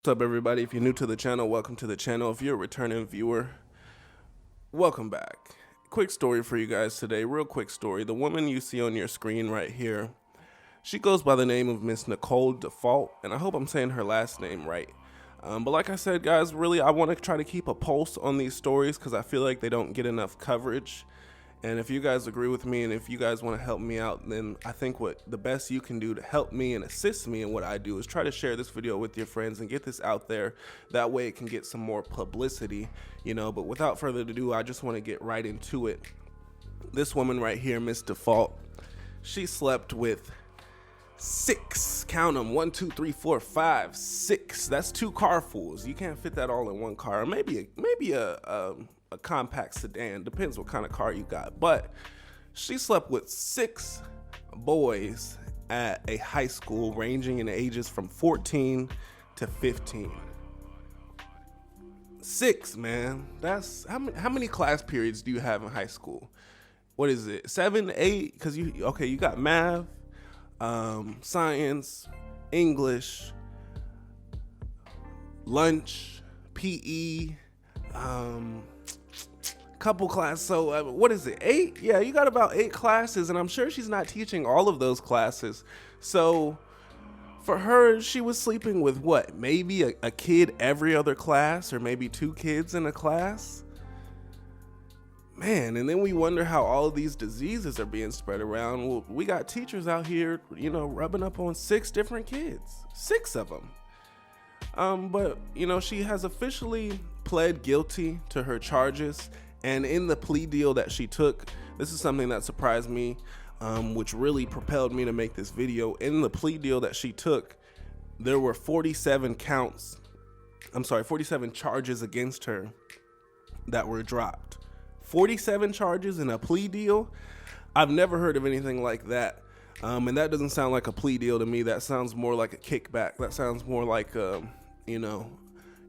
What's up, everybody? If you're new to the channel, welcome to the channel. If you're a returning viewer, welcome back. Quick story for you guys today, real quick story. The woman you see on your screen right here, she goes by the name of Miss Nicole Dufault, and I hope I'm saying her last name right. But like I said, guys, really, I want to try to keep a pulse on these stories because I feel like they don't get enough coverage. And if you guys agree with me and if you guys want to help me out, then I think what the best you can do to help me and assist me in what I do is try to share this video with your friends and get this out there. That way it can get some more publicity, but without further ado, I just want to get right into it. This woman right here, Miss Dufault, she slept with 6, count them, 1, 2, 3, 4, 5, 6. That's 2 carfuls. You can't fit that all in one car. Maybe a compact sedan, depends what kind of car you got. But she slept with 6 boys at a high school ranging in ages from 14 to 15. 6, man. That's how many class periods do you have in high school? What is it, 7, 8? Because you got math, science, English, lunch, PE, couple classes. So what is it, 8? Yeah, you got about 8 classes, and I'm sure she's not teaching all of those classes. So for her, she was sleeping with what, maybe a kid every other class, or maybe 2 kids in a class. Man, and then we wonder how all of these diseases are being spread around. Well, we got teachers out here, rubbing up on 6 different kids, 6 of them. But she has officially pled guilty to her charges, and in the plea deal that she took, this is something that surprised me, which really propelled me to make this video. In the plea deal that she took, there were 47 charges against her that were dropped. 47 charges in a plea deal? I've never heard of anything like that. And that doesn't sound like a plea deal to me. That sounds more like a kickback. That sounds more like,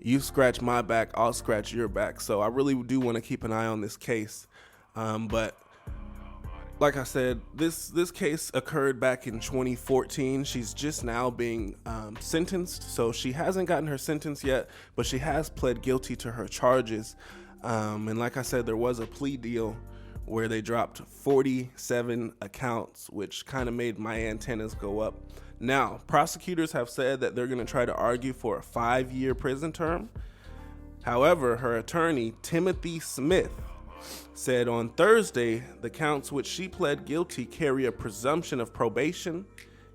you scratch my back, I'll scratch your back. So I really do want to keep an eye on this case. But like I said, this case occurred back in 2014. She's just now being sentenced. So she hasn't gotten her sentence yet, but she has pled guilty to her charges. And like I said, there was a plea deal where they dropped 47 accounts, which kind of made my antennas go up. Now, prosecutors have said that they're going to try to argue for a 5-year prison term. However, her attorney, Timothy Smith, said on Thursday the counts which she pled guilty carry a presumption of probation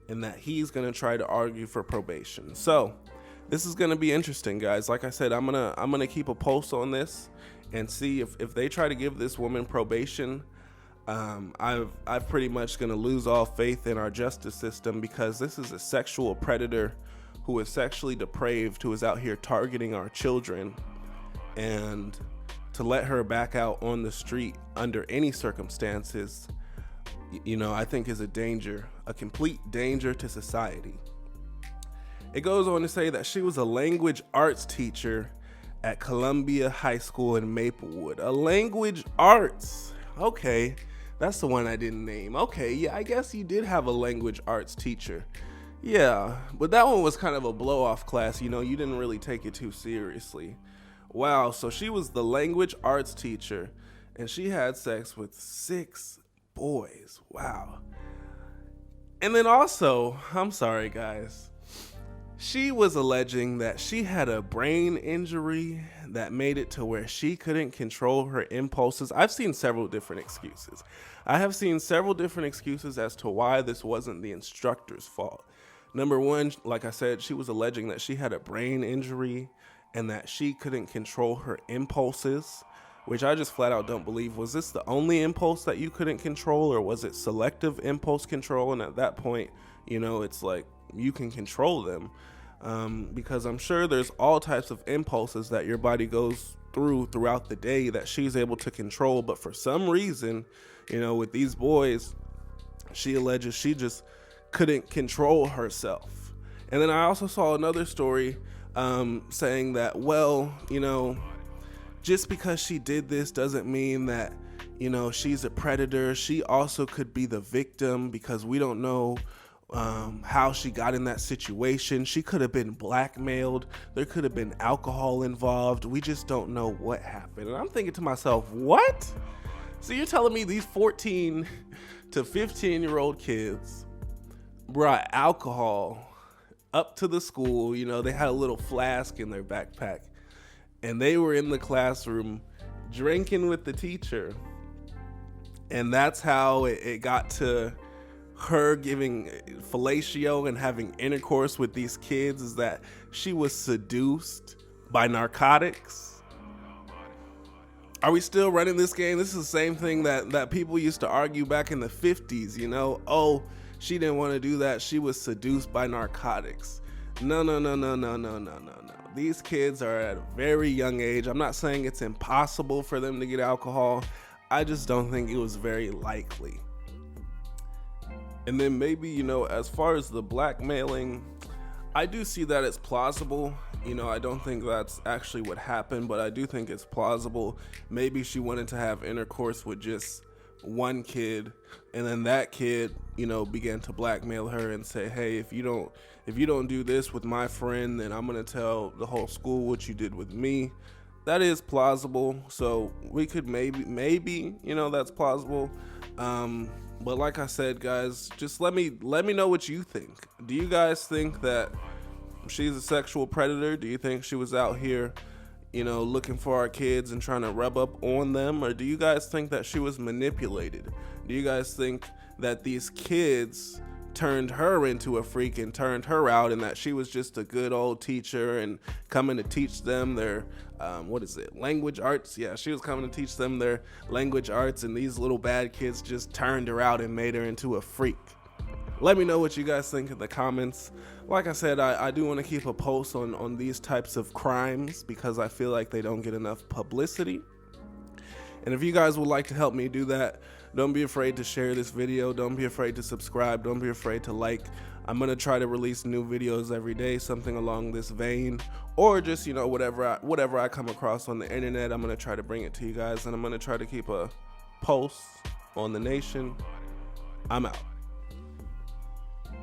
and that he's going to try to argue for probation. So this is going to be interesting, guys. Like I said, I'm gonna keep a pulse on this and see if they try to give this woman probation. I've pretty much gonna lose all faith in our justice system, because this is a sexual predator who is sexually depraved, who is out here targeting our children, and to let her back out on the street under any circumstances, I think is a danger, a complete danger to society. It goes on to say that she was a language arts teacher at Columbia High School in Maplewood. A language arts. Okay, that's the one I didn't name. Okay, yeah, I guess you did have a language arts teacher. Yeah, but that one was kind of a blow-off class. You didn't really take it too seriously. Wow, so she was the language arts teacher, and she had sex with 6 boys. Wow. And then also, I'm sorry, guys, she was alleging that she had a brain injury that made it to where she couldn't control her impulses. I've seen several different excuses. I have seen several different excuses as to why this wasn't the instructor's fault. Number one, like I said, she was alleging that she had a brain injury and that she couldn't control her impulses, which I just flat out don't believe. Was this the only impulse that you couldn't control, or was it selective impulse control? And at that point, it's like, you can control them, because I'm sure there's all types of impulses that your body goes throughout the day that she's able to control. But for some reason, with these boys, she alleges she just couldn't control herself. And then I also saw another story saying that, well, just because she did this doesn't mean that she's a predator. She also could be the victim, because we don't know how she got in that situation. She could have been blackmailed. There could have been alcohol involved. We just don't know what happened. And I'm thinking to myself, what? So you're telling me these 14 to 15-year-old kids brought alcohol up to the school? You know, they had a little flask in their backpack, and they were in the classroom drinking with the teacher. And that's how it got to her giving fellatio and having intercourse with these kids, is that she was seduced by narcotics. Are we still running this game? This is the same thing that people used to argue back in the 50s, you know? Oh, she didn't want to do that. She was seduced by narcotics. No. These kids are at a very young age. I'm not saying it's impossible for them to get alcohol. I just don't think it was very likely. And then maybe, you know, as far as the blackmailing, I do see that it's plausible. You know, I don't think that's actually what happened, but I do think it's plausible. Maybe she wanted to have intercourse with just one kid, and then that kid, you know, began to blackmail her and say, hey, if you don't do this with my friend, then I'm gonna tell the whole school what you did with me. That is plausible. So we could maybe, you know, that's plausible. But like I said, guys, just let me know what you think. Do you guys think that she's a sexual predator? Do you think she was out here, you know, looking for our kids and trying to rub up on them? Or do you guys think that she was manipulated? Do you guys think that these kids turned her into a freak and turned her out, and that she was just a good old teacher and coming to teach them their language arts? Yeah, she was coming to teach them their language arts, and these little bad kids just turned her out and made her into a freak. Let me know what you guys think in the comments. Like I said, I do want to keep a post on these types of crimes because I feel like they don't get enough publicity. And if you guys would like to help me do that, don't be afraid to share this video. Don't be afraid to subscribe. Don't be afraid to like. I'm going to try to release new videos every day, something along this vein, or just, you know, whatever I come across on the internet, I'm going to try to bring it to you guys, and I'm going to try to keep a pulse on the nation. I'm out.